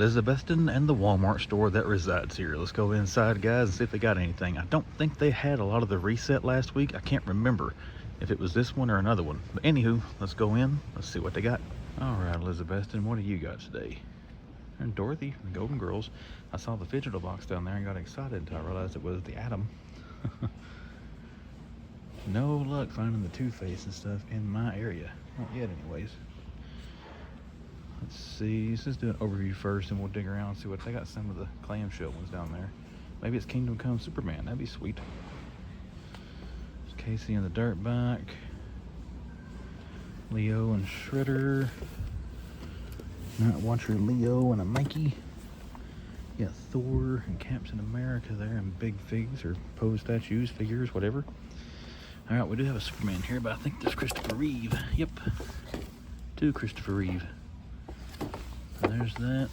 Elizabethan and the Walmart store that resides here. Let's go inside, guys, and see if they got anything. I don't think they had a lot of the reset last week. I can't remember if it was this one or another one. But anywho, let's go in. Let's see what they got. All right, Elizabethan, what do you got today? And Dorothy from the Golden Girls. I saw the fidget box down there and got excited until I realized it was the Atom. No luck finding the Two-Face and stuff in my area. Not yet, anyways. Let's see. Let's just do an overview first, and we'll dig around and see what they got. Some of the clamshell ones down there. Maybe it's Kingdom Come Superman. That'd be sweet. There's Casey and the Dirt Bike. Leo and Shredder. Night Watcher Leo and a Mikey. You got Thor and Captain America there, and big figs or pose statues, figures, whatever. All right, we do have a Superman here, but I think there's Christopher Reeve. Yep, two Christopher Reeve. And there's that.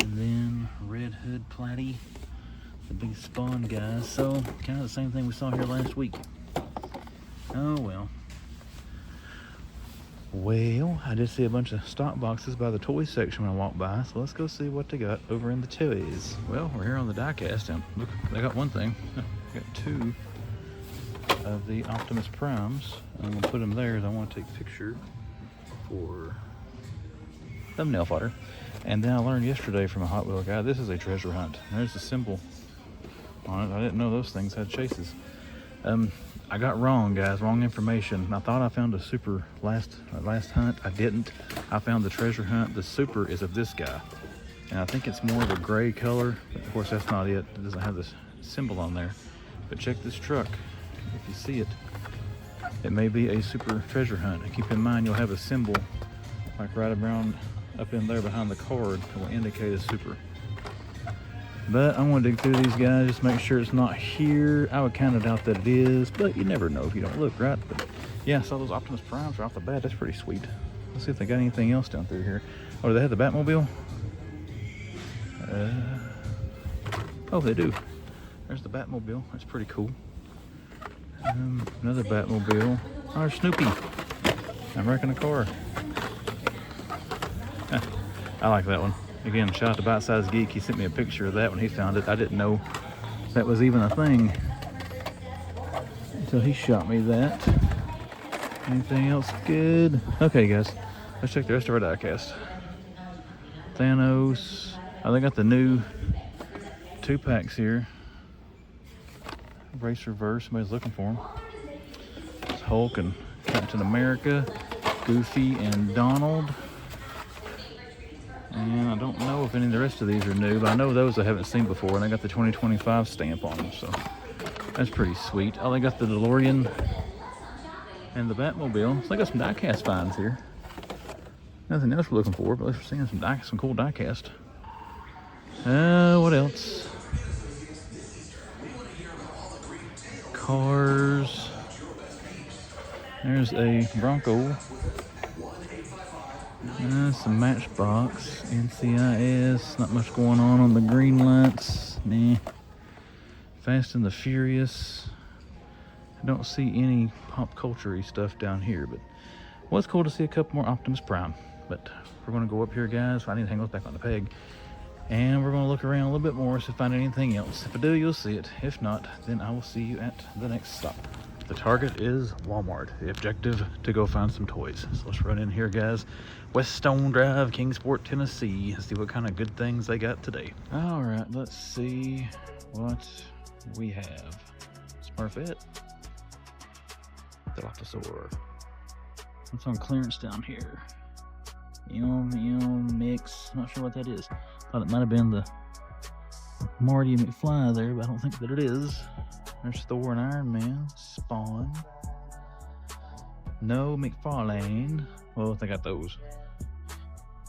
And then Red Hood Platy, the big Spawn guys. So kind of the same thing we saw here last week. Oh well. Well, I did see a bunch of stock boxes by the toy section when I walked by, so let's go see what they got over in the toys. Well, we're here on the diecast, and look, they got one thing. They got two of the Optimus Primes. I'm gonna put them there as I want to take a picture for thumbnail fodder. And then I learned yesterday from a Hot Wheel guy, this is a treasure hunt. There's the symbol on it. I didn't know those things had chases. I got wrong, guys, wrong information. I thought I found a super last hunt. I didn't. I found the treasure hunt. The super is of this guy. And I think it's more of a gray color. But of course, that's not it. It doesn't have this symbol on there. But check this truck. If you see it, it may be a super treasure hunt. And keep in mind, you'll have a symbol like right around up in there behind the card that will indicate a super. But I want to dig through these guys, just make sure it's not here. I would kind of doubt that it is, but you never know if you don't look, right? But yeah, I saw those Optimus Primes right off the bat. That's pretty sweet. Let's see if they got anything else down through here. Oh, do they have the Batmobile? Oh, they do. There's the Batmobile. That's pretty cool. Another Batmobile. Oh, there's Snoopy. I'm wrecking a car. I like that one. Again, shout out to Bite Size Geek. He sent me a picture of that when he found it. I didn't know that was even a thing until he shot me that. Anything else good? Okay, guys, let's check the rest of our diecast. Thanos. Oh, they got the new 2-packs here. Race Reverse. Somebody's looking for them. It's Hulk and Captain America, Goofy and Donald. And I don't know if any of the rest of these are new, but I know those I haven't seen before, and they got the 2025 stamp on them, so that's pretty sweet. Oh, they got the DeLorean and the Batmobile. So they got some diecast finds here. Nothing else we're looking for, but we're seeing some cool diecast. What else? Cars. There's a Bronco. Some Matchbox, NCIS, not much going on the green lights. Nah. Fast and the Furious. I don't see any pop culture-y stuff down here, but well, it's cool to see a couple more Optimus Prime. But we're going to go up here, guys. I need to hang those back on the peg. And we're going to look around a little bit more to find anything else. If I do, you'll see it. If not, then I will see you at the next stop. The target is Walmart. The objective, to go find some toys. So let's run in here, guys. Weststone Drive, Kingsport, Tennessee. Let's see what kind of good things they got today. All right, let's see what we have. Smurfette. Dilophosaur. What's on clearance down here? Yum Mix. Not sure what that is. Thought it might have been the Marty McFly there, but I don't think that it is. There's Thor and Iron Man. Spawn. No McFarlane. Well, they got those.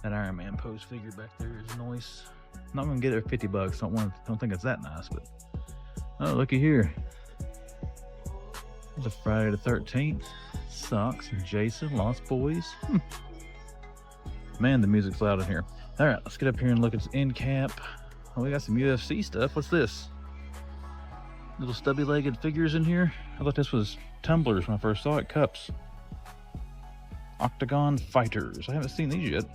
That Iron Man pose figure back there is nice. Not gonna get it for $50. Don't think it's that nice, but oh, looky here. There's a Friday the 13th. Socks. Jason. Lost Boys. Man, the music's loud in here. All right, let's get up here and look at this end cap. Oh, we got some UFC stuff. What's this? Little stubby-legged figures in here. I thought this was tumblers when I first saw it. Cups. Octagon Fighters. I haven't seen these yet.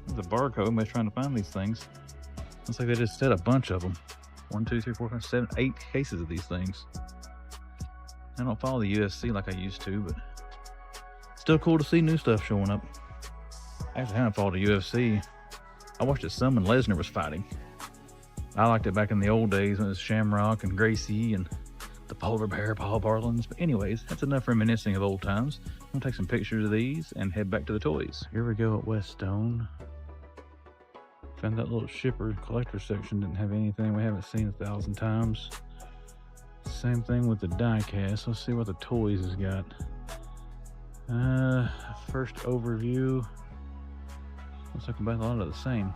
The barcode. Everybody's trying to find these things. Looks like they just set a bunch of them. 1, 2, 3, 4, 5, 7, 8 cases of these things. I don't follow the UFC like I used to, but still cool to see new stuff showing up. I actually haven't followed the UFC. I watched it some when Lesnar was fighting. I liked it back in the old days when it was Shamrock and Gracie and the polar bear, Paul Barlins. But anyways, that's enough reminiscing of old times. I'm gonna take some pictures of these and head back to the toys. Here we go at Weststone. Found that little shipper collector section, didn't have anything we haven't seen 1,000 times. Same thing with the diecast. Let's see what the toys has got. First overview. Looks like about a lot of the same.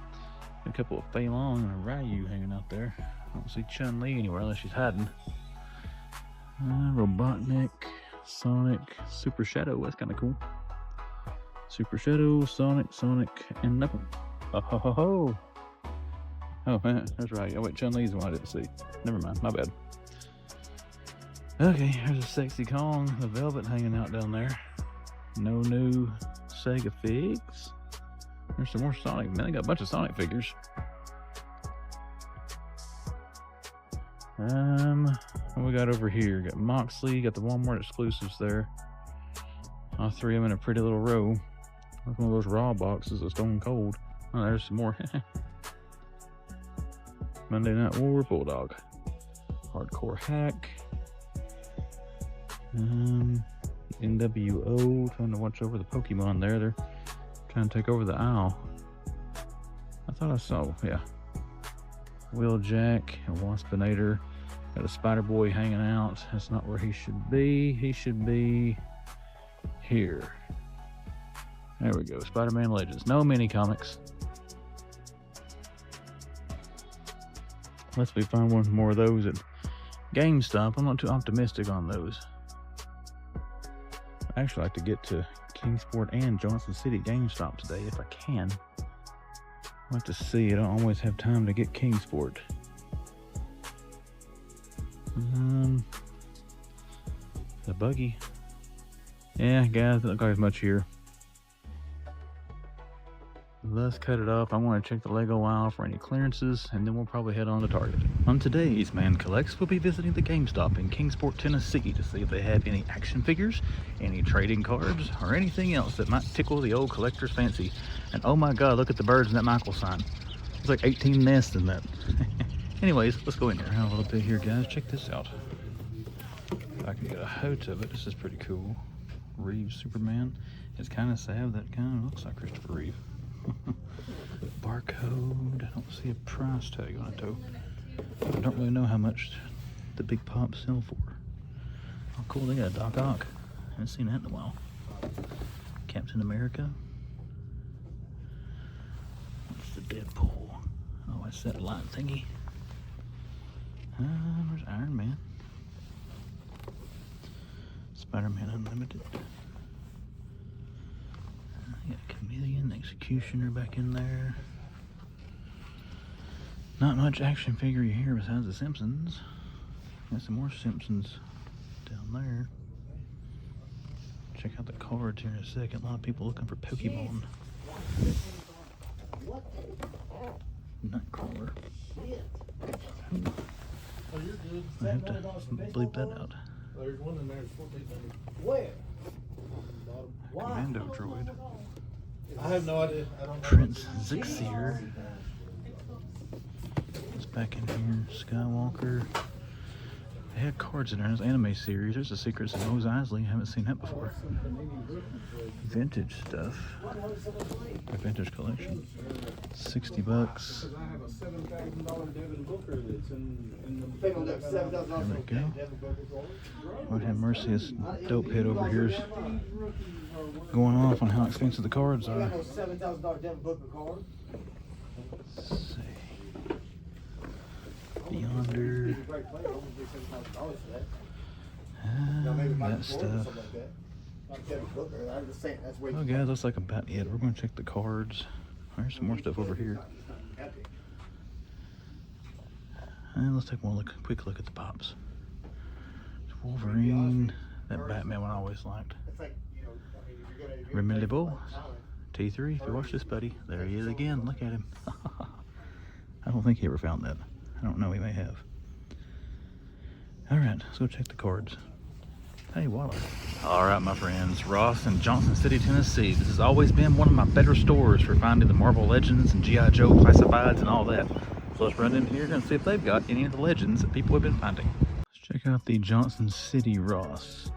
Got a couple of Fei Long and a Ryu hanging out there. I don't see Chun-Li anywhere unless she's hiding. Robotnik, Sonic, Super Shadow. That's kind of cool. Super Shadow, Sonic, and Knuckle. Oh ho ho ho! Oh man, that's right. Oh wait, Chun-Li's the one I didn't see. Never mind, my bad. Okay, there's a Sexy Kong, the Velvet hanging out down there. No new Sega figs. There's some more Sonic. Man, they got a bunch of Sonic figures. What we got over here? Got Moxley, got the Walmart exclusives there. All three of them in a pretty little row. Like one of those Raw boxes of Stone Cold. Oh, there's some more. Monday Night War, Bulldog. Hardcore Hack. NWO, trying to watch over the Pokemon there. They're trying to take over the aisle. I thought I saw, yeah. Wheeljack, a Waspinator. Got a Spider Boy hanging out. That's not where he should be. He should be here. There we go. Spider-Man Legends. No mini comics. Unless we find one more of those at GameStop. I'm not too optimistic on those. I actually like to get to Kingsport and Johnson City GameStop today if I can. I'll have to see. I don't always have time to get Kingsport. The buggy. Yeah, guys, doesn't look like as much here. Let's cut it off. I want to check the Lego aisle for any clearances, and then we'll probably head on to Target. On today's Man Collects, we'll be visiting the GameStop in Kingsport, Tennessee to see if they have any action figures, any trading cards, or anything else that might tickle the old collector's fancy. And oh my god, look at the birds in that Michael sign. There's like 18 nests in that. Anyways, let's go in here. A little bit here, guys. Check this out. If I can get a hold of it, this is pretty cool. Reeve Superman. It's kind of sad. That kind of looks like Christopher Reeve. Barcode. I don't see a price tag on it though. I don't really know how much the big pops sell for. Oh cool, they got a Doc Ock. I haven't seen that in a while. Captain America. What's the Deadpool? Oh, that's that light thingy. Where's Iron Man? Spider-Man Unlimited. Got Chameleon, Executioner back in there. Not much action figure here besides the Simpsons. Got some more Simpsons down there. Check out the cards here in a second. A lot of people looking for Pokemon. Nightcrawler. I have to bleep that out. There's one in there. Where? Commando droid. I have no idea. I don't know. Prince Zixir. It's back in here. Skywalker. They had cards in there. There's anime series. There's the Secrets of Mos Eisley. Haven't seen that before. Vintage stuff. A vintage collection. $60. I have a $7,000 Devin Booker that's in the. There we go. Lord have mercy, this dope head over here is going off on how expensive the cards are. $7,000 Devin Booker card. Let's see. Beyonder. That stuff. Oh guys, looks like about it. We're going to check the cards. There's some more stuff over here. And let's take one quick look at the pops. It's Wolverine. That Batman one I always liked. Remendable. T3, if you watch this, buddy, there he is again. Look at him. I don't think he ever found that. I don't know, he may have. All right, let's go check the cards. Hey, voila. All right, my friends, Ross in Johnson City, Tennessee. This has always been one of my better stores for finding the Marvel Legends and GIJoe classifieds and all that. So let's run in here and see if they've got any of the legends that people have been finding. Let's check out the Johnson City Ross.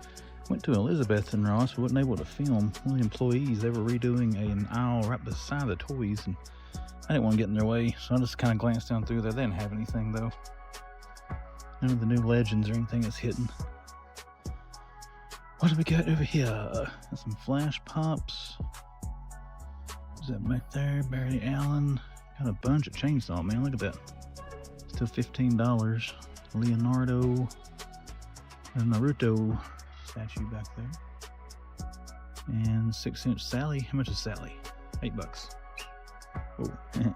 Went to Elizabethan Ross, but wasn't able to film. One of the employees, they were redoing an aisle right beside the toys, and I didn't want to get in their way, so I just kind of glanced down through there. They didn't have anything though. None of the new legends or anything that's hidden. What do we got over here? Got some flash pops. Is that back there? Barry Allen. Got a bunch of chainsaw, man. Look at that. Still $15. Leonardo and Naruto statue back there. And 6-inch Sally. How much is Sally? $8. Oh, kind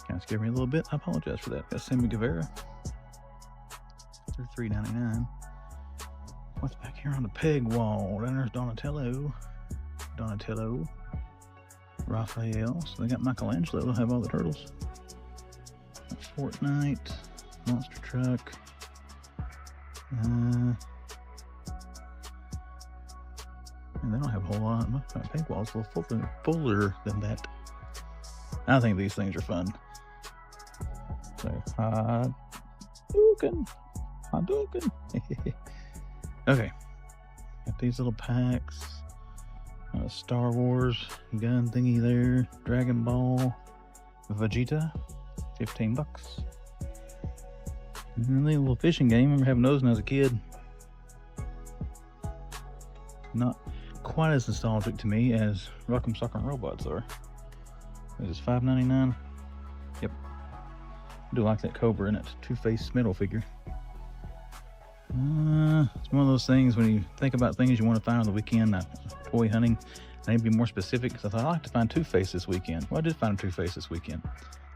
of scared me a little bit. I apologize for that. Got Sammy Guevara. They're $3.99. What's back here on the peg wall? Then there's Donatello. Raphael. So they got Michelangelo. They'll have all the turtles. Fortnite. Monster Truck. And they don't have a whole lot. My peg wall's a little fuller than that. I think these things are fun. So, Hadouken. Okay, got these little packs. Star Wars gun thingy there. Dragon Ball. Vegeta. $15. And the little fishing game. I remember having those when I was a kid. Not quite as nostalgic to me as Rock'em Sock'em Robots are. This is $5.99. Yep. I do like that Cobra in it. Two-Face metal figure. It's one of those things when you think about things you want to find on the weekend, toy hunting. I need to be more specific because I thought I'd like to find Two-Face this weekend. Well, I did find a Two-Face this weekend.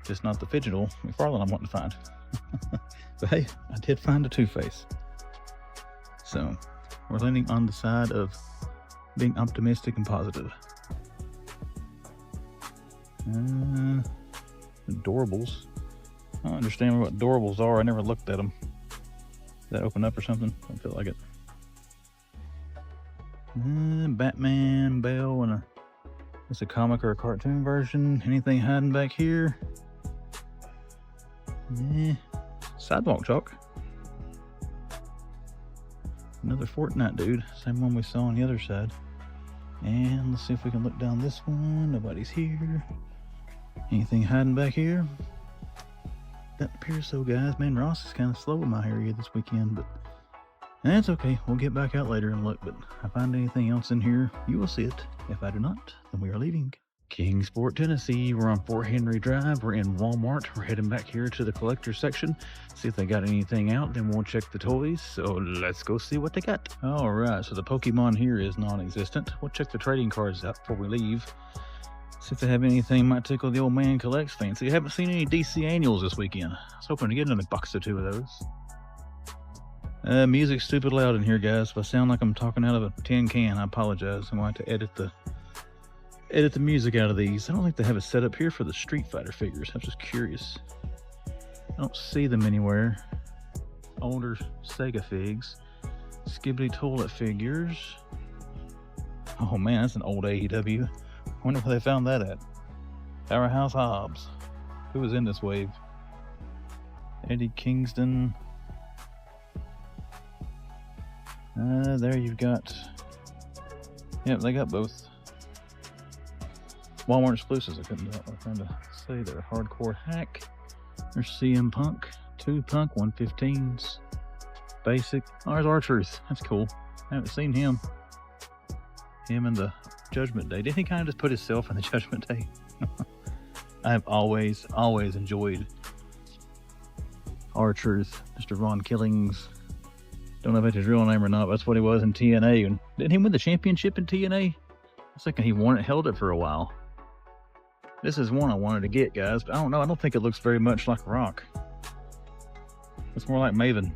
Just not the fidgetal McFarlane I'm wanting to find. But hey, I did find a Two-Face. So, we're leaning on the side of being optimistic and positive. Adorables. I don't understand what adorables are. I never looked at them. Did that open up or something? I don't feel like it. Batman, Belle, and it's a comic or a cartoon version. Anything hiding back here? Sidewalk chalk. Another Fortnite dude. Same one we saw on the other side. And let's see if we can look down this one. Nobody's here. Anything hiding back here? Doesn't appear so, guys. Man, Ross is kind of slow in my area this weekend, but that's okay. We'll get back out later and look, but if I find anything else in here, you will see it. If I do not, then we are leaving. Kingsport, Tennessee. We're on Fort Henry Drive. We're in Walmart. We're heading back here to the collector section. See if they got anything out. Then we'll check the toys. So let's go see what they got. All right. So the Pokemon here is non-existent. We'll check the trading cards out before we leave. See if they have anything might tickle the old man collects fancy. I haven't seen any DC annuals this weekend. I was hoping to get another box or two of those. Music's stupid loud in here, guys. If I sound like I'm talking out of a tin can, I apologize. I'm going to have to edit the music out of these. I don't think they have a setup here for the Street Fighter figures. I'm just curious. I don't see them anywhere. Older Sega figs. Skibbity Toilet figures. Oh man, that's an old AEW. I wonder where they found that at. Powerhouse Hobbs. Who was in this wave? Eddie Kingston. There you've got... Yep, they got both. Walmart exclusives. I couldn't I'm trying to say they're Hardcore Hack. There's CM Punk. 2 Punk 115s. Basic. Oh, there's R-Truth. That's cool. I haven't seen him. Him in the Judgment Day. Didn't he kind of just put himself in the Judgment Day? I have always enjoyed R-Truth. Mr. Ron Killings. Don't know if that's his real name or not, but that's what he was in TNA. And didn't he win the championship in TNA? I was thinking he held it for a while. This is one I wanted to get, guys, but I don't know. I don't think it looks very much like Rock. It's more like Maven.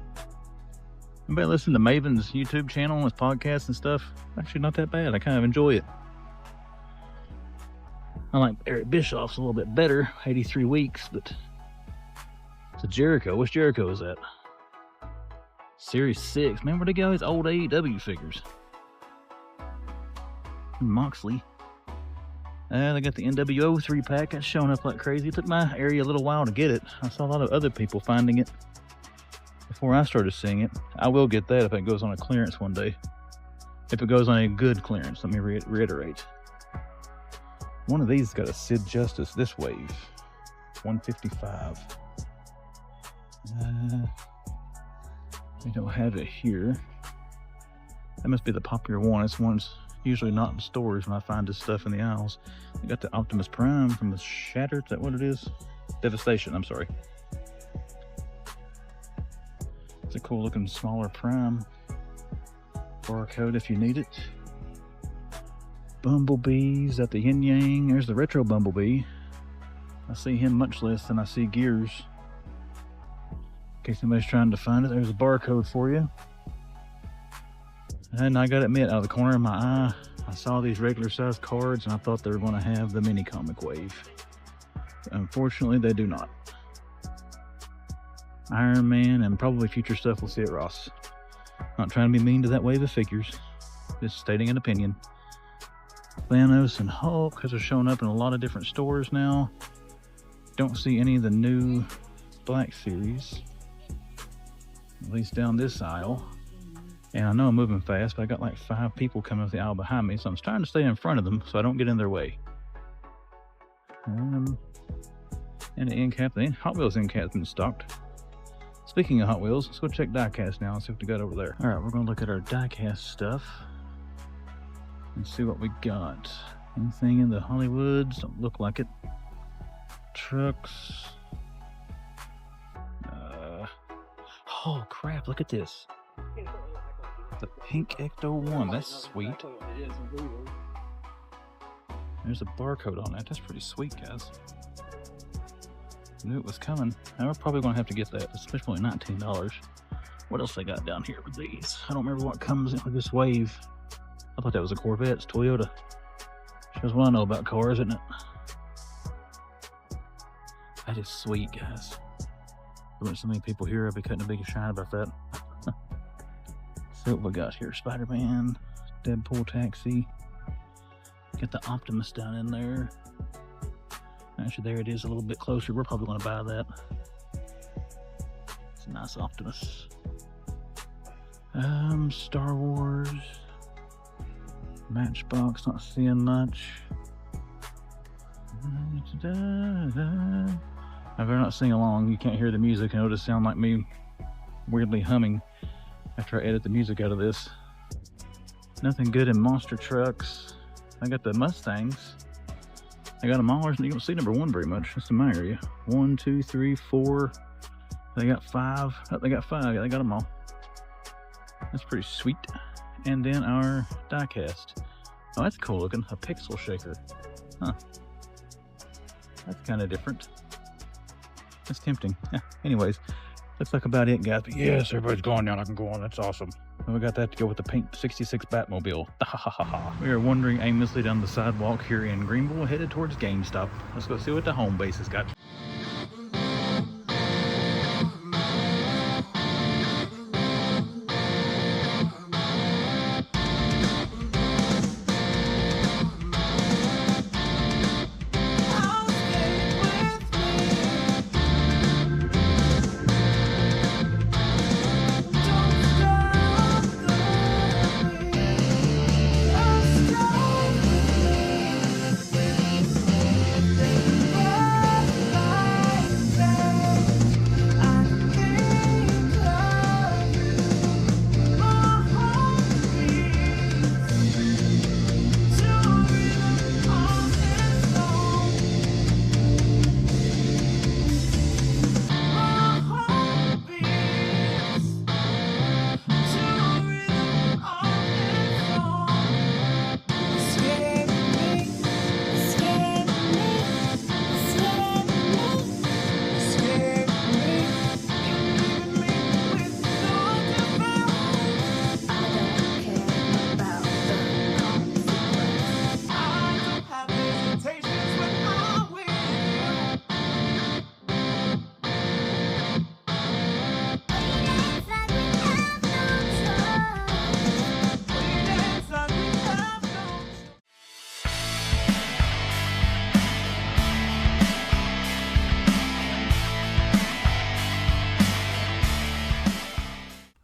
Anybody listen to Maven's YouTube channel, his podcasts and stuff? Actually, not that bad. I kind of enjoy it. I like Eric Bischoff's a little bit better, 83 weeks, but it's a GIJoe. Which GIJoe is that? Series 6. Man, where'd they go? His old AEW figures. Moxley. They got the NWO 3-pack. That's showing up like crazy. It took my area a little while to get it. I saw a lot of other people finding it before I started seeing it. I will get that if it goes on a clearance one day. If it goes on a good clearance, let me reiterate. One of these got a Sid Justice this wave. 155. We don't have it here. That must be the popular one. This one's usually not in stores when I find this stuff in the aisles. We got the Optimus Prime from the Shatter. Is that what it is? Devastation, I'm sorry. It's a cool looking smaller Prime. Barcode if you need it. Bumblebees at the Yin Yang. There's the retro Bumblebee. I see him much less than I see Gears. In case anybody's trying to find it, there's a barcode for you. And I gotta admit, out of the corner of my eye, I saw these regular sized cards and I thought they were going to have the mini comic wave. But unfortunately, they do not. Iron Man and probably future stuff we'll see at Ross. Not trying to be mean to that wave of figures, just stating an opinion. Thanos and Hulk, because they're showing up in a lot of different stores now. Don't see any of the new Black Series, at least down this aisle. And I know I'm moving fast, but I got like 5 people coming up the aisle behind me, so I'm trying to stay in front of them so I don't get in their way. And the end cap, the Hot Wheels end cap's been stocked. Speaking of Hot Wheels, let's go check diecast now and see what we got over there. All right, we're gonna look at our diecast stuff and see what we got. Anything in the Hollywoods? Don't look like it. Trucks. Oh crap, look at this. The pink Ecto 1, that's sweet. There's a barcode on that. That's pretty sweet, guys. Knew it was coming. Now we're probably gonna have to get that. It's only $19. What else they got down here with these? I don't remember what comes in with this wave. I thought that was a Corvette. It's Toyota. Shows what I know about cars, isn't it? That is sweet, guys. There weren't so many people here, I'd be cutting a big shine about that. See what we got here. Spider-Man, Deadpool Taxi. Get the Optimus down in there. Actually, there it is a little bit closer. We're probably going to buy that. It's a nice Optimus. Star Wars. Matchbox, not seeing much. I better not sing along. You can't hear the music and it'll just sound like me weirdly humming after I edit the music out of this. Nothing good in monster trucks. I got the Mustangs. I got them all. You don't see number 1 very much. That's in my area. 1, 2, 3, 4. They got 5. Oh, they got 5. Yeah, they got them all. That's pretty sweet. And then our diecast. Oh, that's cool looking. A pixel shaker. Huh. That's kind of different. That's tempting. Yeah. Anyways, looks like about it, guys. But yes, everybody's going down. I can go on. That's awesome. And we got that to go with the pink 66 Batmobile. We are wandering aimlessly down the sidewalk here in Greenville, headed towards GameStop. Let's go see what the home base has got.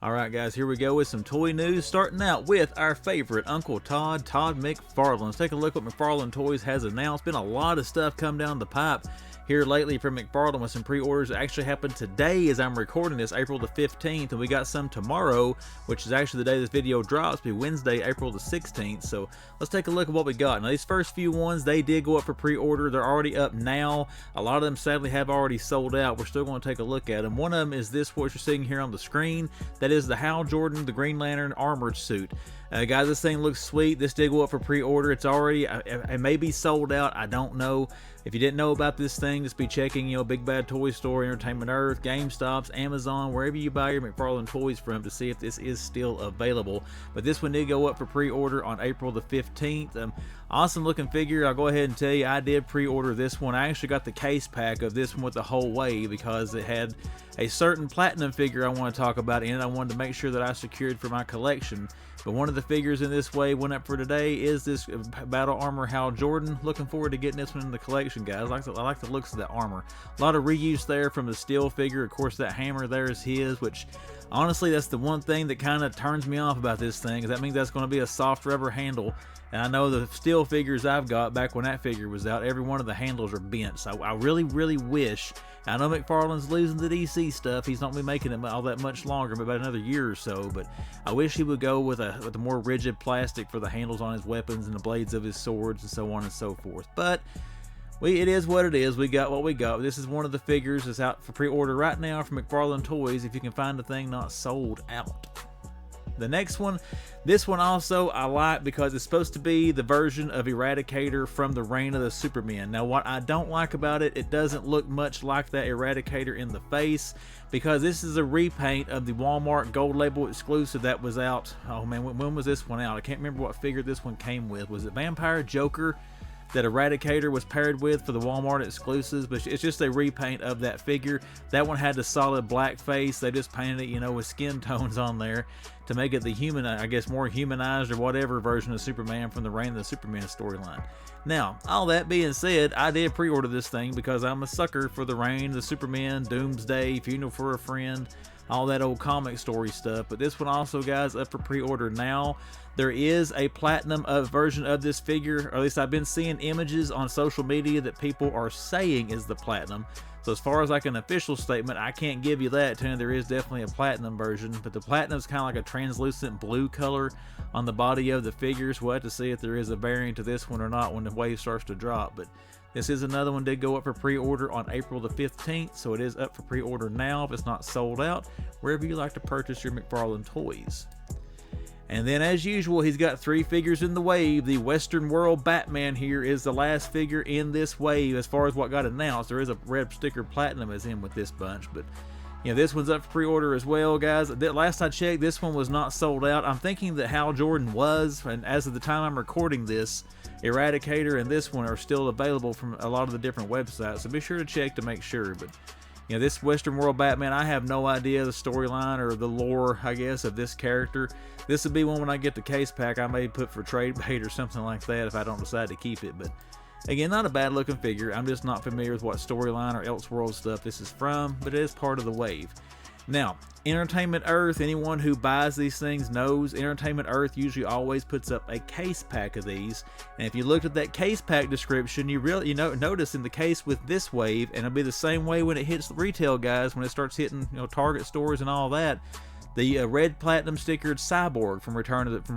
Alright guys, here we go with some toy news, starting out with our favorite Uncle Todd McFarlane. Let's take a look what McFarlane Toys has announced. Been a lot of stuff come down the pipe here lately from McFarlane with some pre-orders that actually happened today as I'm recording this, April the 15th, and we got some tomorrow, which is actually the day this video drops, be Wednesday, April the 16th. So let's take a look at what we got. Now these first few ones, they did go up for pre-order. They're already up now. A lot of them sadly have already sold out. We're still going to take a look at them. One of them is this, what you're seeing here on the screen. That is the Hal Jordan, the Green Lantern armored suit. Guys, this thing looks sweet. This did go up for pre-order. It's already, it may be sold out. I don't know. If you didn't know about this thing, just be checking, you know, Big Bad Toy Store, Entertainment Earth, GameStops, Amazon, wherever you buy your McFarlane toys from to see if this is still available. But this one did go up for pre-order on April the 15th. Awesome looking figure. I'll go ahead and tell you, I did pre-order this one. I actually got the case pack of this one with the whole wave because it had a certain platinum figure I want to talk about in it. I wanted to make sure that I secured for my collection. But one of the figures in this wave went up for today is this Battle Armor Hal Jordan. Looking forward to getting this one in the collection, guys. I like the looks of that armor. A lot of reuse there from the steel figure. Of course, that hammer there is his, which honestly, that's the one thing that kind of turns me off about this thing, because that means that's going to be a soft rubber handle. And I know the steel figures I've got back when that figure was out, every one of the handles are bent. So I really, really wish, I know McFarlane's losing the DC stuff. He's not going to be making it all that much longer, but about another year or so. But I wish he would go with a more rigid plastic for the handles on his weapons and the blades of his swords and so on and so forth. But it is what it is. We got what we got. This is one of the figures that's out for pre-order right now from McFarlane Toys, if you can find the thing not sold out. The next one, this one also I like because it's supposed to be the version of Eradicator from the Reign of the Supermen. Now what I don't like about it, it doesn't look much like that Eradicator in the face, because this is a repaint of the Walmart Gold Label exclusive that was out. Oh man, when was this one out? I can't remember what figure this one came with. Was it Vampire Joker that Eradicator was paired with for the Walmart exclusives? But it's just a repaint of that figure. That one had the solid black face. They just painted it, you know, with skin tones on there to make it the human, I guess, more humanized or whatever version of Superman from the Reign of the Superman storyline. Now, all that being said, I did pre-order this thing because I'm a sucker for the Reign of the Superman, Doomsday, Funeral for a Friend, all that old comic story stuff. But this one also, guys, up for pre-order now. There is a platinum version of this figure, or at least I've been seeing images on social media that people are saying is the platinum. So as far as like an official statement, I can't give you that. There is definitely a platinum version, but the platinum is kind of like a translucent blue color on the body of the figures. We'll have to see if there is a variant to this one or not when the wave starts to drop. But this is another one, did go up for pre-order on April the 15th, so it is up for pre-order now if it's not sold out, wherever you like to purchase your McFarlane toys. And then as usual, he's got 3 figures in the wave. The Western World Batman here is the last figure in this wave as far as what got announced. There is a red sticker platinum as in with this bunch, but you know, this one's up for pre-order as well, guys. Last I checked, this one was not sold out. I'm thinking that Hal Jordan was, and as of the time I'm recording this, Eradicator and this one are still available from a lot of the different websites, so be sure to check to make sure. But you know, this Western World Batman, I have no idea the storyline or the lore, I guess, of this character. This would be one when I get the case pack I may put for trade bait or something like that if I don't decide to keep it. But again, not a bad looking figure. I'm just not familiar with what storyline or Elseworld stuff this is from, but it is part of the wave. Now, Entertainment Earth, anyone who buys these things knows Entertainment Earth usually always puts up a case pack of these. And if you looked at that case pack description, you notice in the case with this wave, and it'll be the same way when it hits the retail, guys, when it starts hitting, you know, Target stores and all that. The red platinum stickered Cyborg from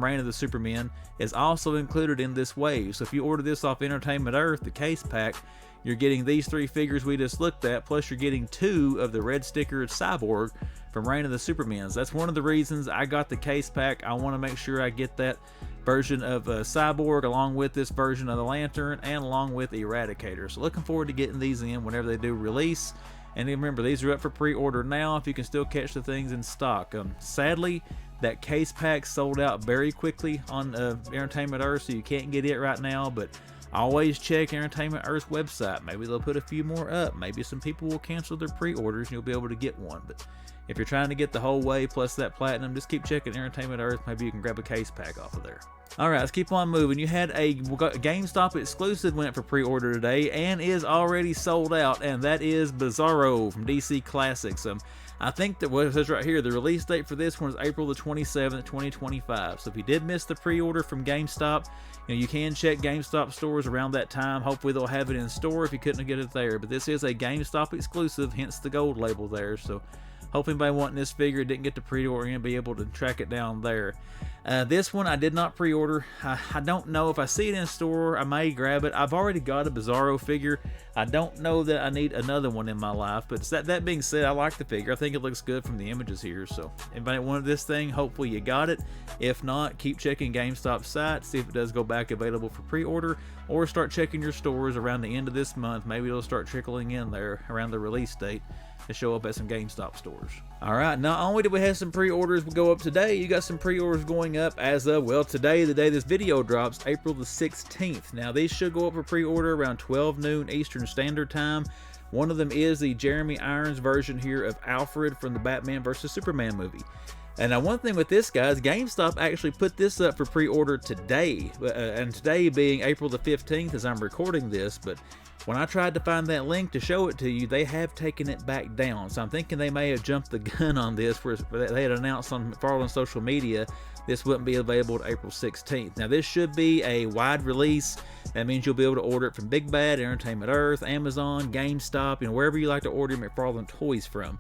Reign of the Supermen is also included in this wave. So if you order this off Entertainment Earth, the case pack, you're getting these 3 figures we just looked at, plus you're getting 2 of the red stickered Cyborg from Reign of the Supermen. That's one of the reasons I got the case pack. I want to make sure I get that version of Cyborg along with this version of the Lantern and along with Eradicator. So looking forward to getting these in whenever they do release. And remember, these are up for pre-order now if you can still catch the things in stock. Sadly, that case pack sold out very quickly on Entertainment Earth, so you can't get it right now. But always check Entertainment Earth's website. Maybe they'll put a few more up. Maybe some people will cancel their pre-orders and you'll be able to get one. But if you're trying to get the whole way plus that platinum, just keep checking Entertainment Earth. Maybe you can grab a case pack off of there. All right, let's keep on moving. You had a GameStop exclusive went for pre-order today and is already sold out, and that is Bizarro from DC Classics. I think that what it says right here, the release date for this one is April the 27th, 2025. So if you did miss the pre-order from GameStop, you can check GameStop stores around that time. Hopefully they'll have it in store if you couldn't get it there. But this is a GameStop exclusive, hence the gold label there. So hope anybody wanting this figure didn't get to pre-order and be able to track it down there. This one I did not pre-order. I don't know if I see it in store, I may grab it. I've already got a Bizarro figure. I don't know that I need another one in my life, but that being said, I like the figure. I think it looks good from the images here. So anybody wanted this thing, hopefully you got it. If not, keep checking GameStop's site, see if it does go back available for pre-order, or start checking your stores around the end of this month. Maybe it'll start trickling in there around the release date to show up at some GameStop stores. All right, not only do we have some pre-orders go up today, you got some pre-orders going up as of, well, today, the day this video drops, April the 16th. Now, these should go up for pre-order around 12 noon Eastern Standard Time. One of them is the Jeremy Irons version here of Alfred from the Batman vs. Superman movie. And now one thing with this, guys, GameStop actually put this up for pre-order today, and today being April the 15th as I'm recording this, but when I tried to find that link to show it to you, they have taken it back down. So I'm thinking they may have jumped the gun on this, where they had announced on McFarlane social media this wouldn't be available to April 16th. Now this should be a wide release. That means you'll be able to order it from Big Bad, Entertainment Earth, Amazon, GameStop, wherever you like to order McFarlane toys from.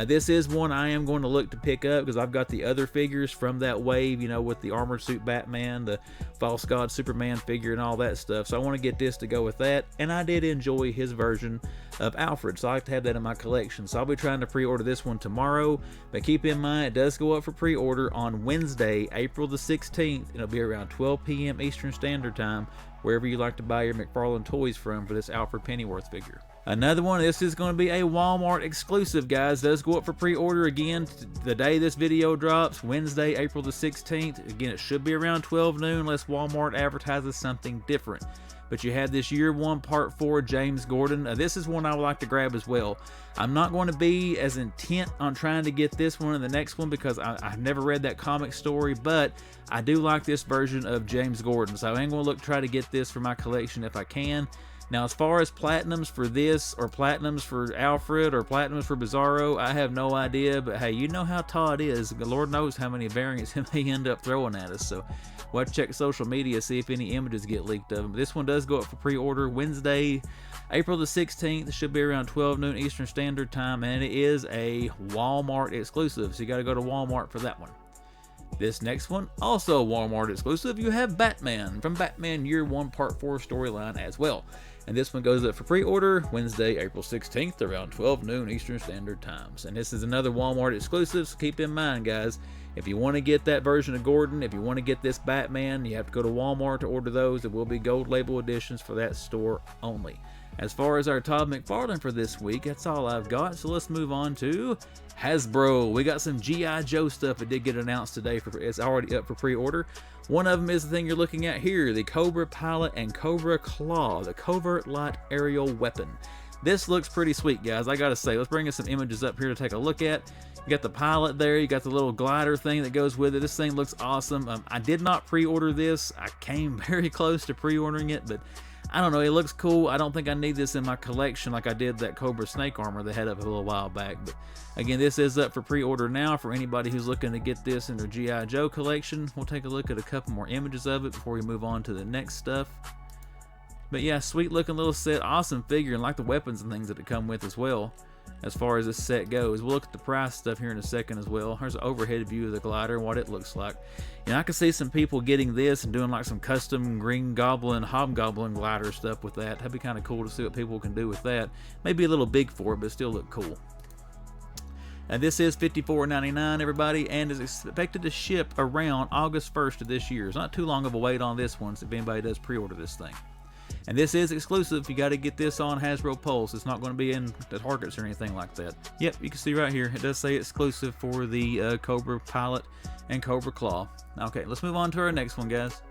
This is one I am going to look to pick up because I've got the other figures from that wave, with the armored suit Batman, the False God Superman figure, and all that stuff. So I want to get this to go with that. And I did enjoy his version of Alfred, so I like to have that in my collection. So I'll be trying to pre-order this one tomorrow. But keep in mind, it does go up for pre-order on Wednesday, April the 16th. It'll be around 12 p.m. Eastern Standard Time, wherever you like to buy your McFarlane toys from for this Alfred Pennyworth figure. Another one, this is going to be a Walmart exclusive, guys. Does go up for pre-order again the day this video drops, Wednesday, April the 16th. Again, it should be around 12 noon unless Walmart advertises something different. But you had this Year One Part 4 James Gordon. This is one I would like to grab as well. I'm not going to be as intent on trying to get this one and the next one because I've never read that comic story, but I do like this version of James Gordon. So I'm going to try to get this for my collection if I can. Now, as far as platinums for this, or platinums for Alfred, or platinums for Bizarro, I have no idea, but hey, you know how Todd is. The Lord knows how many variants he may end up throwing at us, so we'll have to check social media, see if any images get leaked of them. But this one does go up for pre-order Wednesday, April the 16th. It should be around 12 noon Eastern Standard Time, and it is a Walmart exclusive, so you got to go to Walmart for that one. This next one, also a Walmart exclusive, you have Batman from Batman Year One Part 4 storyline as well. And this one goes up for pre-order Wednesday, April 16th, around 12 noon Eastern Standard Times. And this is another Walmart exclusive, so keep in mind, guys, if you want to get that version of Gordon, if you want to get this Batman, you have to go to Walmart to order those. It will be gold label editions for that store only. As far as our Todd McFarlane for this week, that's all I've got. So let's move on to Hasbro. We got some GIJoe stuff that did get announced today. It's already up for pre-order. One of them is the thing you're looking at here, the Cobra Pilot and Cobra Claw, the Covert Light Aerial Weapon. This looks pretty sweet, guys. I gotta say, let's bring us some images up here to take a look at. You got the pilot there, you got the little glider thing that goes with it. This thing looks awesome. I did not pre-order this. I came very close to pre-ordering it, but I don't know, it looks cool. I don't think I need this in my collection like I did that Cobra Snake armor they had up a little while back. But again, this is up for pre-order now for anybody who's looking to get this in their GIJoe collection. We'll take a look at a couple more images of it before we move on to the next stuff. But yeah, sweet looking little set, awesome figure, and like the weapons and things that it come with as well. As far as this set goes, we'll look at the price stuff here in a second as well. Here's an overhead view of the glider and what it looks like. I can see some people getting this and doing like some custom Green Goblin, Hobgoblin glider stuff with that. That'd be kind of cool to see what people can do with that. Maybe a little big for it, but still look cool. And this is $54.99, everybody, and is expected to ship around August 1st of this year. It's not too long of a wait on this one, so if anybody does pre-order this thing. And this is exclusive. You got to get this on Hasbro Pulse. It's not going to be in the Targets or anything like that. Yep, you can see right here. It does say exclusive for the Cobra Pilot and Cobra Claw. Okay, let's move on to our next one, guys.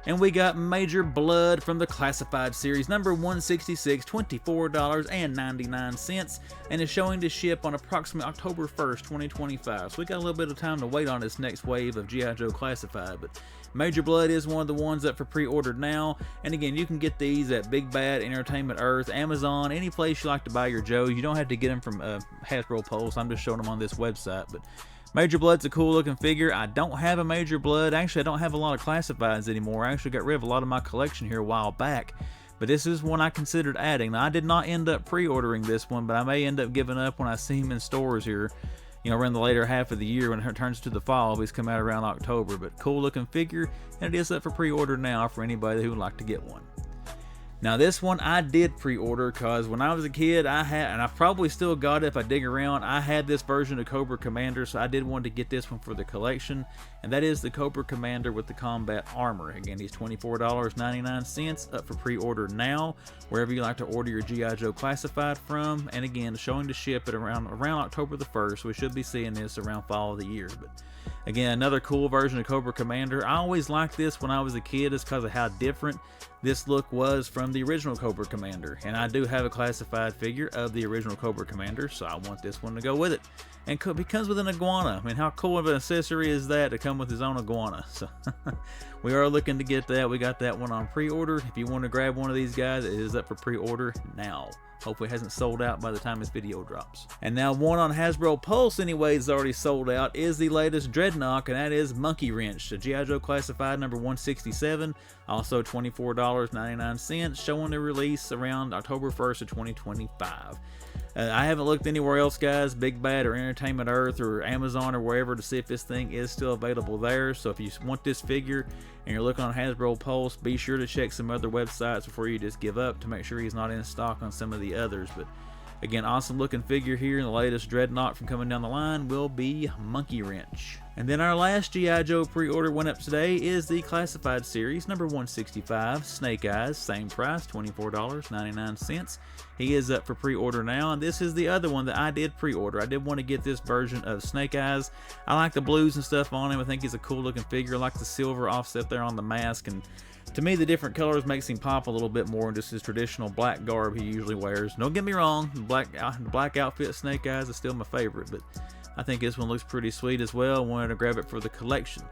And we got Major Blood from the Classified Series, number 166, $24.99, and is showing to ship on approximately October 1st, 2025. So we got a little bit of time to wait on this next wave of GIJoe Classified, but Major Blood is one of the ones up for pre-ordered now. And again, you can get these at Big Bad, Entertainment Earth, Amazon, any place you like to buy your Joes. You don't have to get them from Hasbro Pulse. I'm just showing them on this website, but Major Blood's a cool looking figure. I don't have a Major Blood. Actually, I don't have a lot of classifieds anymore. I actually got rid of a lot of my collection here a while back. But this is one I considered adding. Now, I did not end up pre-ordering this one, but I may end up giving up when I see him in stores here, you know, around the later half of the year when it turns to the fall. He's come out around October. But cool looking figure, and it is up for pre-order now for anybody who would like to get one. Now this one I did pre-order because when I was a kid I had, and I probably still got it if I dig around, I had this version of Cobra Commander, so I did want to get this one for the collection, and that is the Cobra Commander with the combat armor. Again, he's $24.99 up for pre-order now, wherever you like to order your GIJoe Classified from, and again, showing to ship at around October the 1st, so we should be seeing this around fall of the year. But again, another cool version of Cobra Commander. I always liked this when I was a kid just because of how different this look was from the original Cobra Commander. And I do have a classified figure of the original Cobra Commander, so I want this one to go with it. And it comes with an iguana. I mean, how cool of an accessory is that to come with his own iguana? So we are looking to get that. We got that one on pre-order. If you want to grab one of these guys, it is up for pre-order now. Hopefully it hasn't sold out by the time this video drops. And now one on Hasbro Pulse anyway is already sold out is the latest Dreadnought, and that is Monkey Wrench, the GIJoe Classified number 167, also $24.99, showing the release around October 1st of 2025. I haven't looked anywhere else, guys, Big Bad or Entertainment Earth or Amazon or wherever, to see if this thing is still available there. So if you want this figure and you're looking on Hasbro Pulse, be sure to check some other websites before you just give up to make sure he's not in stock on some of the others. But again, awesome looking figure here, and the latest Dreadnought from coming down the line will be Monkey Wrench. And then our last GIJoe pre-order went up today is the Classified Series number 165, Snake Eyes, same price, $24.99. He is up for pre-order now, and this is the other one that I did pre-order. I did want to get this version of Snake Eyes. I like the blues and stuff on him. I think he's a cool looking figure. I like the silver offset there on the mask, and to me, the different colors makes him pop a little bit more than just his traditional black garb he usually wears. Don't get me wrong, the black outfit Snake Eyes is still my favorite, but I think this one looks pretty sweet as well. I wanted to grab it for the collection.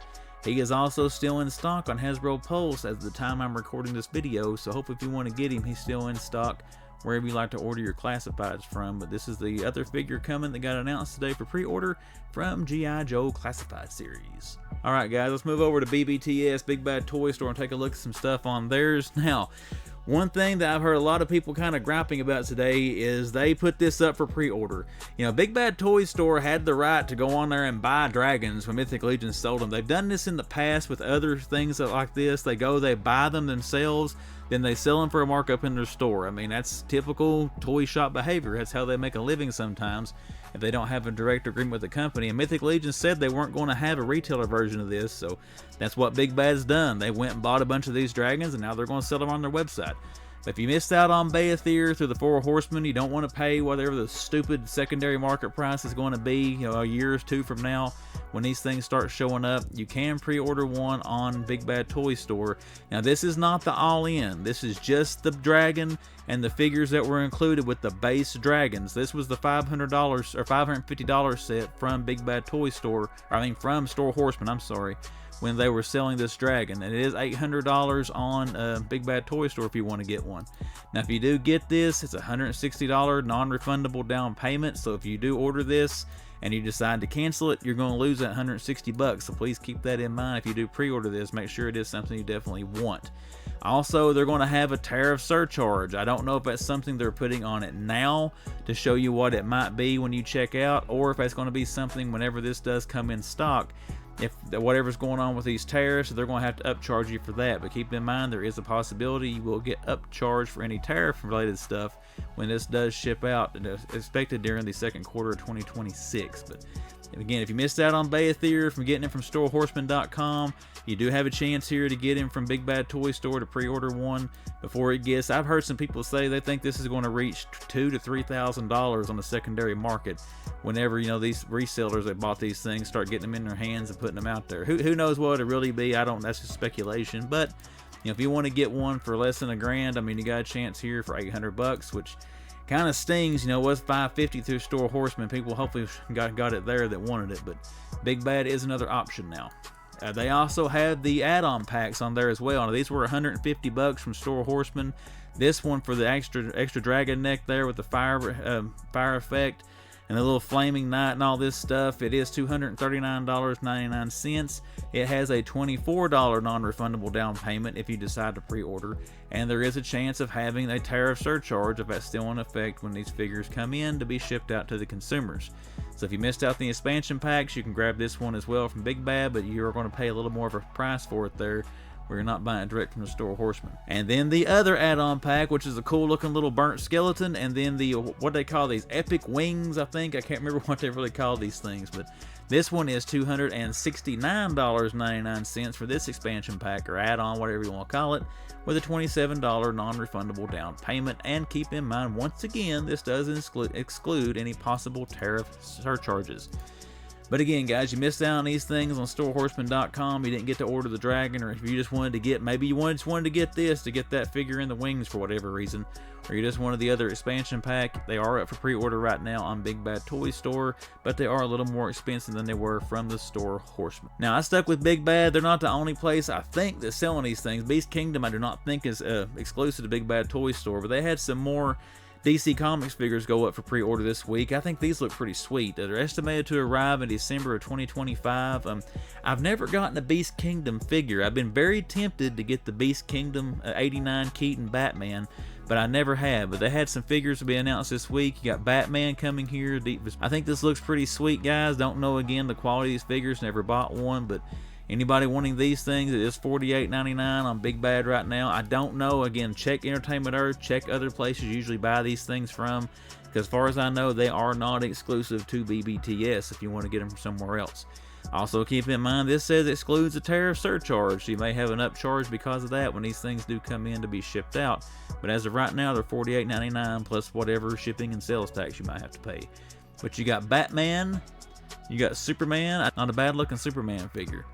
He is also still in stock on Hasbro Pulse at the time I'm recording this video, so hopefully if you want to get him, he's still in stock wherever you like to order your classifieds from. But this is the other figure coming that got announced today for pre-order from GIJoe Classified Series. Alright guys, let's move over to BBTS, Big Bad Toy Store, and take a look at some stuff on theirs. Now, one thing that I've heard a lot of people kind of griping about today is they put this up for pre-order. You know, Big Bad Toy Store had the right to go on there and buy dragons when Mythic Legends sold them. They've done this in the past with other things like this. They buy them themselves, then they sell them for a markup in their store. I mean, that's typical toy shop behavior. That's how they make a living sometimes if they don't have a direct agreement with the company. And Mythic Legends said they weren't going to have a retailer version of this, so that's what Big Bad's done. They went and bought a bunch of these dragons, and now they're going to sell them on their website. But if you missed out on Baethir through the Four Horsemen, you don't want to pay whatever the stupid secondary market price is going to be, you know, a year or two from now when these things start showing up, you can pre-order one on Big Bad Toy Store. Now this is not the all-in. This is just the dragon and the figures that were included with the base dragons. This was the $500 or $550 set from Big Bad Toy Store, from Store Horseman, I'm sorry, when they were selling this dragon. And it is $800 on Big Bad Toy Store if you want to get one. Now if you do get this, it's a $160 non-refundable down payment, so if you do order this and you decide to cancel it, you're going to lose that $160, so please keep that in mind. If you do pre-order this, make sure it is something you definitely want. Also, they're going to have a tariff surcharge. I don't know if that's something they're putting on it now to show you what it might be when you check out, or if that's going to be something whenever this does come in stock. If whatever's going on with these tariffs, they're going to have to upcharge you for that. But keep in mind, there is a possibility you will get upcharged for any tariff-related stuff when this does ship out, and it's expected during the second quarter of 2026. But again, if you missed out on Baethir from getting it from StoreHorseman.com, you do have a chance here to get him from Big Bad Toy Store to pre-order one before it gets. I've heard some people say they think this is going to reach $2,000 to $3,000 on the secondary market whenever, you know, these resellers that bought these things start getting them in their hands and putting them out there. Who knows what it'll really be? That's just speculation. But you know, if you want to get one for less than $1,000, I mean, you got a chance here for $800, which kind of stings. You know, it was $550 through Store Horseman. People hopefully got it there that wanted it, but Big Bad is another option now. They also had the add-on packs on there as well. Now, these were $150 from Store Horseman. This one for the extra dragon neck there with the fire effect and the little flaming knight and all this stuff, it is $239.99. It has a $24 non-refundable down payment if you decide to pre-order, and there is a chance of having a tariff surcharge if that's still in effect when these figures come in to be shipped out to the consumers. So if you missed out the expansion packs, you can grab this one as well from Big Bad, but you're going to pay a little more of a price for it there, where you're not buying it direct from the Store Horseman. And then the other add-on pack, which is a cool looking little burnt skeleton, and then the, what they call these, epic wings, I think. I can't remember what they really call these things, but this one is $269.99 for this expansion pack, or add-on, whatever you want to call it, with a $27 non-refundable down payment. And keep in mind, once again, this does exclude any possible tariff surcharges. But again, guys, you missed out on these things on storehorseman.com. You didn't get to order the dragon, or if you just wanted to get, maybe you just wanted to get this to get that figure in the wings for whatever reason, or you just wanted the other expansion pack, they are up for pre-order right now on Big Bad Toy Store, but they are a little more expensive than they were from the Store Horseman. Now, I stuck with Big Bad. They're not the only place, I think, that's selling these things. Beast Kingdom, I do not think is exclusive to Big Bad Toy Store, but they had some more DC Comics figures go up for pre-order this week. I think these look pretty sweet. They're estimated to arrive in December of 2025. I've never gotten a Beast Kingdom figure. I've been very tempted to get the Beast Kingdom 89 Keaton Batman, but I never have. But they had some figures to be announced this week. You got Batman coming here. I think this looks pretty sweet, guys. Don't know, again, the quality of these figures. Never bought one, but anybody wanting these things, it is $48.99 on Big Bad right now. I don't know. Again, check Entertainment Earth. Check other places you usually buy these things from, because as far as I know, they are not exclusive to BBTS if you want to get them from somewhere else. Also, keep in mind, this says excludes a tariff surcharge, so you may have an upcharge because of that when these things do come in to be shipped out. But as of right now, they're $48.99 plus whatever shipping and sales tax you might have to pay. But you got Batman, you got Superman, not a bad-looking Superman figure.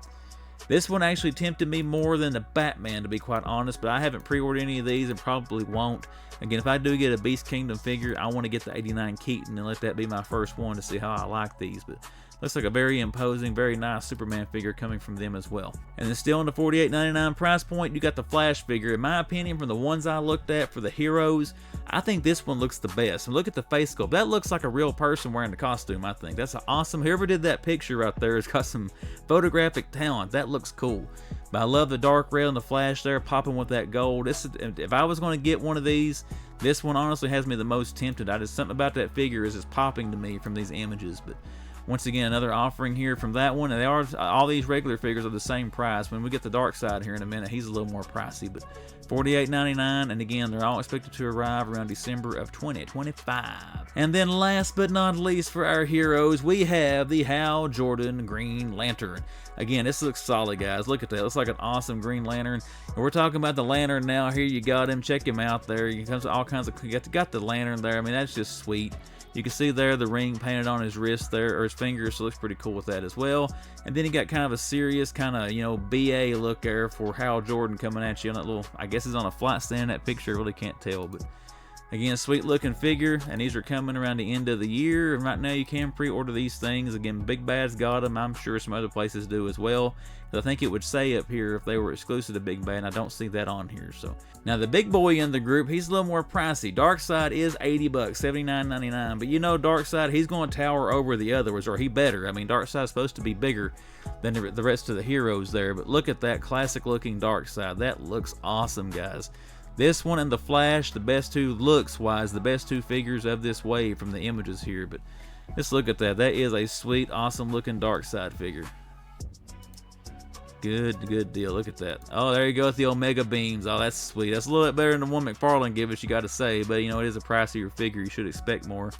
This one actually tempted me more than the Batman, to be quite honest, but I haven't pre-ordered any of these and probably won't. Again, if I do get a Beast Kingdom figure, I want to get the 89 Keaton and let that be my first one to see how I like these. But looks like a very imposing, very nice Superman figure coming from them as well. And then still in the $48.99 price point, you got the Flash figure. In my opinion, from the ones I looked at for the heroes, I think this one looks the best. And look at the face sculpt. That looks like a real person wearing the costume, I think. That's awesome. Whoever did that picture right there has got some photographic talent. That looks cool. But I love the dark red and the Flash there popping with that gold. If I was going to get one of these, this one honestly has me the most tempted. Something about that figure is just popping to me from these images. But once again, another offering here from that one. And they are, all these regular figures are the same price. When we get the dark side here in a minute, he's a little more pricey, but $48.99. And again, they're all expected to arrive around December of 2025. And then last but not least for our heroes, we have the Hal Jordan Green Lantern. Again, this looks solid, guys. Look at that. It looks like an awesome Green Lantern. And we're talking about the Lantern now. Here you got him. Check him out there. He comes with all kinds of, you got the Lantern there. I mean, that's just sweet. You can see there the ring painted on his wrist there, or his finger, so it looks pretty cool with that as well. And then he got kind of a serious kind of, you know, BA look there for Hal Jordan coming at you on that little, I guess he's on a flight stand in that picture, I really can't tell, but again, sweet looking figure, and these are coming around the end of the year, and right now you can pre-order these things. Again, Big Bad's got them. I'm sure some other places do as well. I think it would say up here if they were exclusive to Big Bad, and I don't see that on here. So now the big boy in the group, he's a little more pricey. Darkseid is $80, $79.99, but you know Darkseid, he's going to tower over the others, or he better. I mean, Darkseid's supposed to be bigger than the rest of the heroes there, but look at that classic looking Darkseid. That looks awesome, guys. This one and the Flash, the best two, looks-wise, the best two figures of this wave from the images here. But just look at that. That is a sweet, awesome-looking Darkseid figure. Good deal. Look at that. Oh, there you go with the Omega Beams. Oh, that's sweet. That's a little bit better than the one McFarlane gave us, you got to say. But, you know, it is a pricier figure. You should expect more.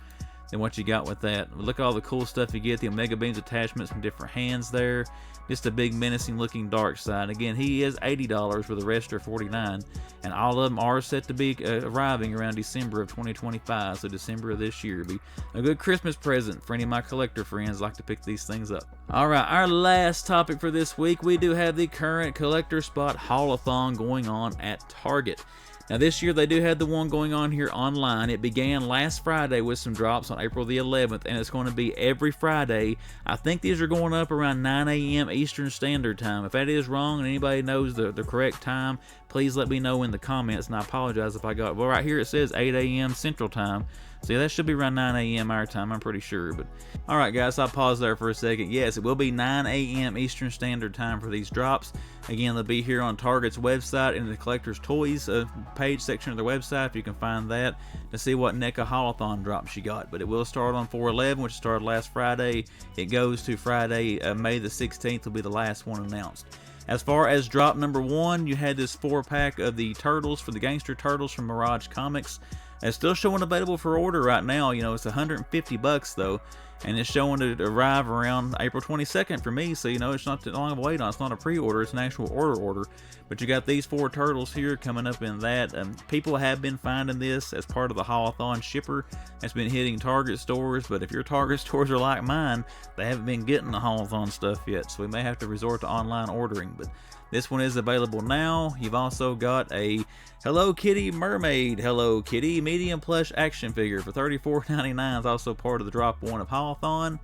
than what you got with that. Look at all the cool stuff you get, the Omega Beams attachments from different hands there. Just a big menacing looking dark side. Again, he is $80 where the rest are $49, and all of them are set to be arriving around December of 2025, so December of this year. Be a good Christmas present for any of my collector friends like to pick these things up. Alright, our last topic for this week, we do have the current collector spot Haulathon going on at Target. Now this year they do have the one going on here online. It began last Friday with some drops on April the 11th, and it's going to be every Friday. I think these are going up around 9 a.m. Eastern Standard Time. If that is wrong and anybody knows the correct time, please let me know in the comments, and I apologize if I got it. Well, right here it says 8 a.m. Central Time. So yeah, that should be around 9 a.m. our time, I'm pretty sure. But alright guys, I'll pause there for a second. Yes, it will be 9 a.m. Eastern Standard Time for these drops. Again, they'll be here on Target's website in the Collector's Toys page section of their website, if you can find that, to see what NECA Haulathon drops you got. But it will start on 4/11, which started last Friday. It goes to Friday, May the 16th will be the last one announced. As far as drop number 1, you had this 4-pack of the Turtles for the Gangster Turtles from Mirage Comics. It's still showing available for order right now. You know, it's $150 though, and it's showing to arrive around April 22nd for me. So you know, it's not too long of a wait on. It's not a pre-order; it's an actual order. But you got these 4 turtles here coming up in that. People have been finding this as part of the Haulathon shipper. It's been hitting Target stores, but if your Target stores are like mine, they haven't been getting the Haulathon stuff yet. So we may have to resort to online ordering. But this one is available now. You've also got a Hello Kitty Mermaid Hello Kitty medium plush action figure for $34.99. It's also part of the drop 1 of Haulathon.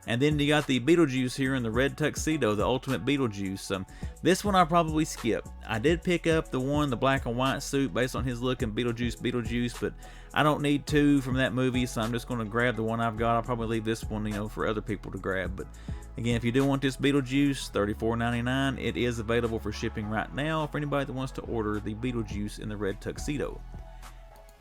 And then you got the Beetlejuice here in the red tuxedo, the Ultimate Beetlejuice. This one I'll probably skip. I did pick up the black and white suit based on his look in Beetlejuice, but I don't need 2 from that movie, so I'm just going to grab the one I've got. I'll probably leave this one, you know, for other people to grab. But again, if you do want this Beetlejuice, $34.99. It is available for shipping right now for anybody that wants to order the Beetlejuice in the red tuxedo.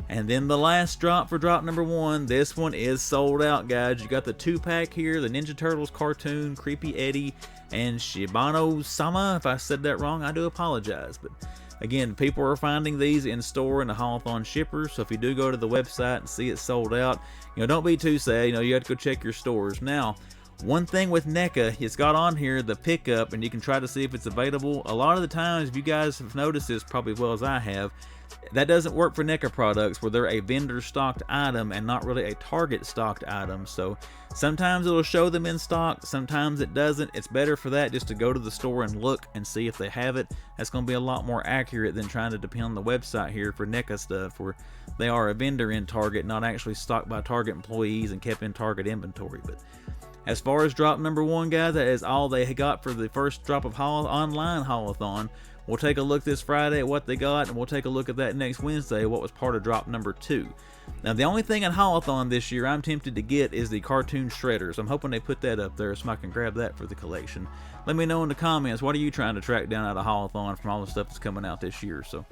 And then the last drop for drop number 1, this one is sold out, guys. You got the 2-pack here, the Ninja Turtles cartoon, Creepy Eddie, and Shibano-sama. If I said that wrong, I do apologize. But again, people are finding these in store in the Haulathon shipper, so if you do go to the website and see it sold out, you know, don't be too sad. You know, you have to go check your stores. Now, one thing with NECA, it's got on here the pickup, and you can try to see if it's available. A lot of the times, if you guys have noticed this probably as well as I have, that doesn't work for NECA products where they're a vendor stocked item and not really a Target stocked item. So sometimes it'll show them in stock, sometimes it doesn't. It's better for that just to go to the store and look and see if they have it. That's going to be a lot more accurate than trying to depend on the website here for NECA stuff, where they are a vendor in Target, not actually stocked by Target employees and kept in Target inventory. But as far as drop number 1, guys, that is all they got for the first drop of online Haulathon. We'll take a look this Friday at what they got, and we'll take a look at that next Wednesday, what was part of drop number 2. Now, the only thing in Haulathon this year I'm tempted to get is the cartoon shredders. I'm hoping they put that up there so I can grab that for the collection. Let me know in the comments, what are you trying to track down out of Haulathon from all the stuff that's coming out this year? So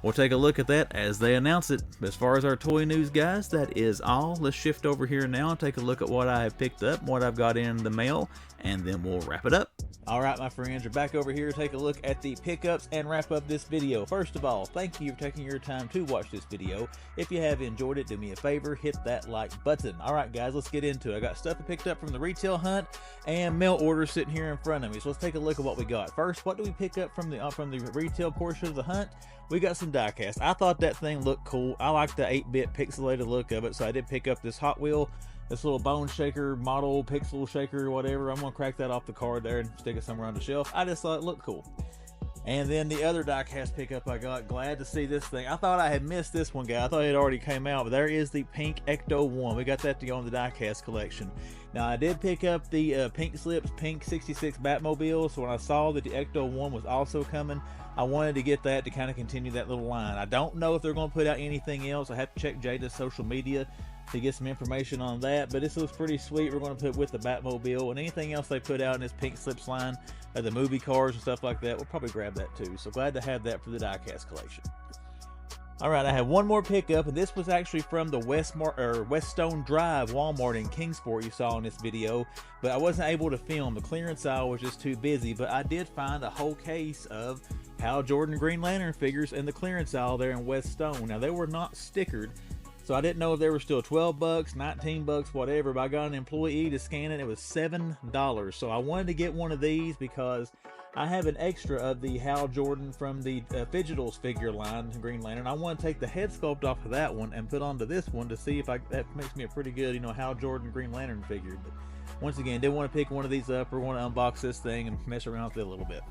we'll take a look at that as they announce it. As far as our toy news, guys, that is all. Let's shift over here now and take a look at what I have picked up, what I've got in the mail, and then we'll wrap it up. Alright, my friends, we're back over here to take a look at the pickups and wrap up this video. First of all, thank you for taking your time to watch this video. If you have enjoyed it, do me a favor, hit that like button. Alright guys, let's get into it. I got stuff I picked up from the retail hunt and mail orders sitting here in front of me. So let's take a look at what we got. First, what do we pick up from the retail portion of the hunt? We got some diecast. I thought that thing looked cool. I like the 8-bit pixelated look of it, so I did pick up this Hot Wheel, this little bone shaker model, pixel shaker, whatever. I'm gonna crack that off the card there and stick it somewhere on the shelf. I just thought it looked cool. And then the other diecast pickup I got, glad to see this thing. I thought I had missed this one, guy. I thought it already came out, but there is the pink Ecto 1. We got that to go in the diecast collection. Now, I did pick up the Pink Slips Pink 66 Batmobile, so when I saw that the Ecto 1 was also coming, I wanted to get that to kind of continue that little line. I don't know if they're going to put out anything else. I have to check Jada's social media to get some information on that, but this looks pretty sweet. We're going to put with the Batmobile, and anything else they put out in this Pink Slips line, the movie cars and stuff like that, we'll probably grab that too. So glad to have that for the diecast collection. Alright, I have one more pickup, and this was actually from the Weststone Drive Walmart in Kingsport you saw in this video, but I wasn't able to film. The clearance aisle was just too busy, but I did find a whole case of Hal Jordan Green Lantern figures in the clearance aisle there in Weststone. Now, they were not stickered, So I didn't know if they were still 12 bucks, 19 bucks, whatever, but I got an employee to scan it. It was $7. So I wanted to get one of these because I have an extra of the Hal Jordan from the Fidgetals figure line, Green Lantern. I want to take the head sculpt off of that one and put onto this one to see if that makes me a pretty good, Hal Jordan Green Lantern figure. But once again, didn't want to pick one of these up or want to unbox this thing and mess around with it a little bit.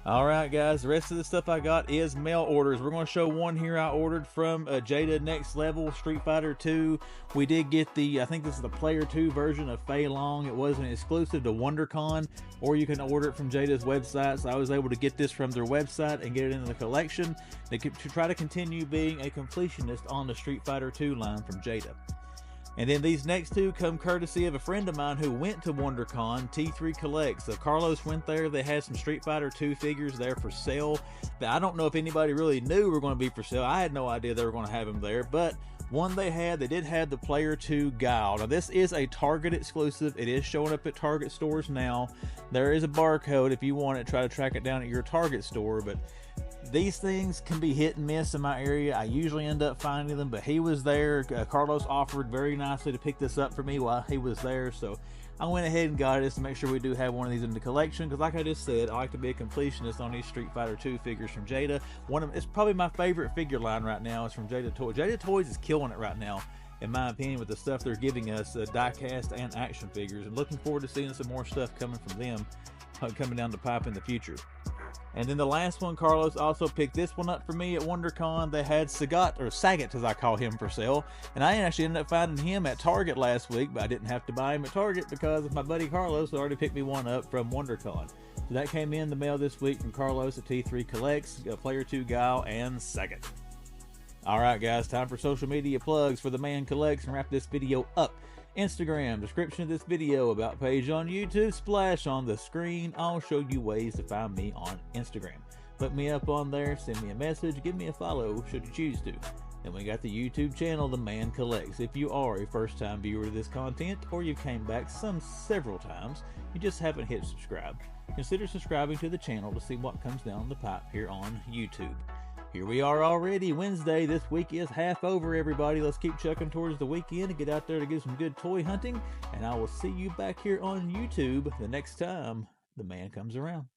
Alright guys, the rest of the stuff I got is mail orders. We're going to show one here I ordered from GIJoe Next Level Street Fighter 2. We did get I think this is the Player 2 version of Fei Long. It wasn't exclusive to WonderCon, or you can order it from GIJoe's website. So I was able to get this from their website and get it into the collection to try to continue being a completionist on the Street Fighter 2 line from GIJoe. And then these next two come courtesy of a friend of mine who went to WonderCon, T3 Collects. So Carlos went there. They had some Street Fighter 2 figures there for sale that I don't know if anybody really knew were going to be for sale. I had no idea they were going to have them there, but one they did have the Player 2 Guile. Now this is a Target exclusive. It is showing up at Target stores now. There is a barcode if you want it. Try to track it down at your Target store, but these things can be hit and miss in my area. I usually end up finding them, but he was there. Carlos offered very nicely to pick this up for me while he was there, so I went ahead and got it just to make sure we do have one of these in the collection, because like I just said, I like to be a completionist on these Street Fighter 2 figures from GIJoe. It's probably my favorite figure line right now is from GIJoe Toys. GIJoe Toys is killing it right now, in my opinion, with the stuff they're giving us, die-cast and action figures, and looking forward to seeing some more stuff coming from them coming down the pipe in the future. And then the last one, Carlos also picked this one up for me at WonderCon. They had Sagat as I call him, for sale. And I actually ended up finding him at Target last week, but I didn't have to buy him at Target because of my buddy Carlos who already picked me one up from WonderCon. So that came in the mail this week from Carlos at T3 Collects, Player 2 Guile, and Sagat. Alright guys, time for social media plugs for the Man Collects and wrap this video up. Instagram, description of this video, about page on YouTube, splash on the screen. I'll show you ways to find me on Instagram. Look me up on there, send me a message, give me a follow should you choose to. Then we got the YouTube channel, The Man Collects. If you are a first-time viewer of this content, or you came back several times, you just haven't hit subscribe, consider subscribing to the channel to see what comes down the pipe here on YouTube. Here we are already, Wednesday. This week is half over, everybody. Let's keep chucking towards the weekend and get out there to get some good toy hunting. And I will see you back here on YouTube the next time the man comes around.